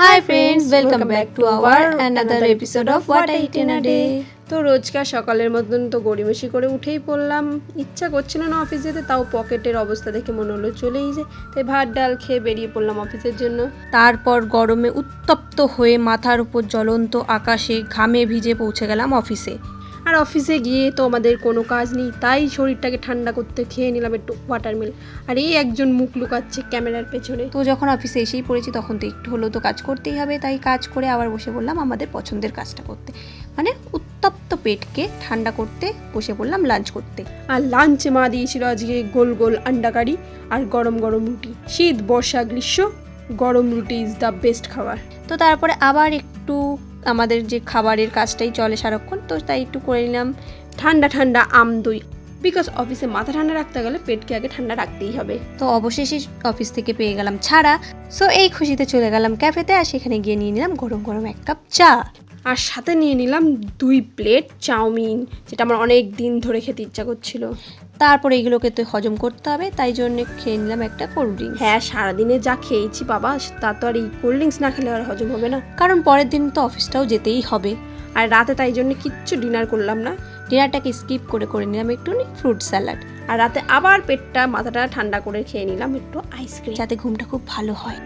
Hi friends, welcome back to our another episode of What I Eat in a Day. তো রোজকার সকালের মতন তো গড়িমসি করে উঠেই পড়লাম। ইচ্ছা করছিল না অফিস যেতে, তাও পকেটের অবস্থা দেখে মনে হলো চলেই যায়, তাই ভাত ডাল খেয়ে বেরিয়ে পড়লাম অফিসের জন্য। তারপর গরমে উত্তপ্ত হয়ে মাথার উপর জ্বলন্ত আকাশে ঘামে ভিজে পৌঁছে গেলাম অফিসে। আর অফিসে গিয়ে তো আমাদের কোনো কাজ নেই, তাই শরীরটাকে ঠান্ডা করতে খেয়ে নিলাম একটু ওয়াটারমেলন। আর এই একজন মুখ লুকাচ্ছে ক্যামেরার পেছনে। তো যখন অফিসে এসেই পড়েছি তখন তো একটু হলেও তো কাজ করতেই হবে, তাই কাজ করে আবার বসে পড়লাম আমাদের পছন্দের কাজটা করতে, মানে উত্তপ্ত পেটকে ঠান্ডা করতে বসে পড়লাম লাঞ্চ করতে। আর লাঞ্চে মা দিয়েছিল আজকে গোল গোল আন্ডা কারি আর গরম গরম রুটি। শীত বর্ষা গ্রীষ্ম গরম রুটি ইজ দ্য বেস্ট খাবার। তো তারপরে আবার একটু আমাদের যে খাবারের কাজটাই চলে সারাক্ষণ, তো তাই একটু করে নিলাম ঠান্ডা ঠান্ডা আম দই, বিকজ অফিসে মাথা ঠান্ডা রাখতে গেলে পেটকে আগে ঠান্ডা রাখতেই হবে। তো অবশেষে অফিস থেকে পেয়ে গেলাম ছাড়া। সো এই খুশিতে চলে গেলাম ক্যাফেতে, আর সেখানে গিয়ে নিয়ে নিলাম গরম গরম এক কাপ চা, আর সাথে নিয়ে নিলাম 2 প্লেট চাউমিন, যেটা আমার অনেক দিন ধরে খেতে ইচ্ছা করছিল। তারপরে এগুলোকে তো হজম করতে হবে, তাই জন্য খেয়ে নিলাম একটা কোল্ড ড্রিঙ্কস। হ্যাঁ, সারাদিনে যা খেয়েছি বাবা, তা তো আর এই কোল্ড ড্রিঙ্কস না খেলে আর হজম হবে না, কারণ পরের দিন তো অফিসটাও যেতেই হবে। আর রাতে তাই জন্য কিচ্ছু ডিনার করলাম না, ডিনারটাকে স্কিপ করে নিলাম একটু ফ্রুট স্যালাড, আর রাতে আবার পেটটা মাথাটা ঠান্ডা করে খেয়ে নিলাম একটু আইসক্রিম, যাতে ঘুমটা খুব ভালো হয়।